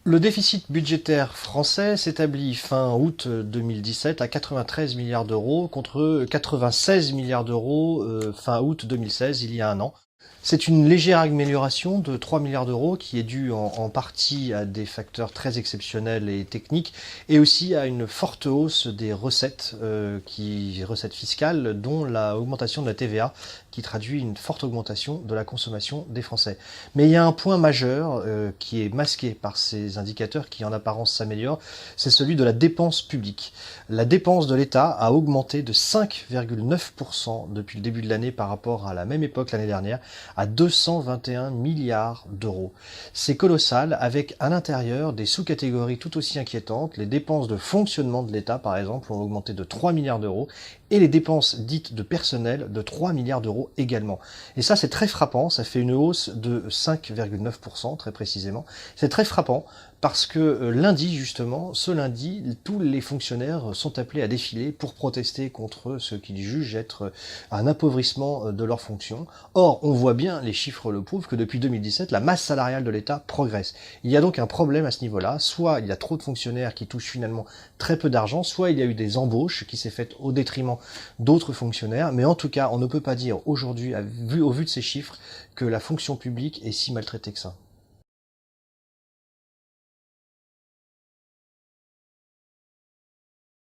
Le déficit budgétaire français s'établit fin août 2017 à 93 milliards d'euros contre 96 milliards d'euros fin août 2016, il y a un an. C'est une légère amélioration de 3 milliards d'euros qui est due en partie à des facteurs très exceptionnels et techniques et aussi à une forte hausse des recettes, recettes fiscales, dont la augmentation de la TVA qui traduit une forte augmentation de la consommation des Français. Mais il y a un point majeur qui est masqué par ces indicateurs qui en apparence s'améliorent, c'est celui de la dépense publique. La dépense de l'État a augmenté de 5,9% depuis le début de l'année par rapport à la même époque l'année dernière, à 221 milliards d'euros. C'est colossal, avec à l'intérieur des sous-catégories tout aussi inquiétantes. Les dépenses de fonctionnement de l'État, par exemple, ont augmenté de 3 milliards d'euros, et les dépenses dites de personnel de 3 milliards d'euros également. Et ça, c'est très frappant, ça fait une hausse de 5,9%, très précisément. C'est très frappant parce que lundi, justement, ce lundi, tous les fonctionnaires sont appelés à défiler pour protester contre ce qu'ils jugent être un appauvrissement de leurs fonctions. Or, on voit bien, les chiffres le prouvent, que depuis 2017, la masse salariale de l'État progresse. Il y a donc un problème à ce niveau-là. Soit il y a trop de fonctionnaires qui touchent finalement très peu d'argent, soit il y a eu des embauches qui s'est faites au détriment d'autres fonctionnaires. Mais en tout cas, on ne peut pas dire aujourd'hui, au vu de ces chiffres, que la fonction publique est si maltraitée que ça.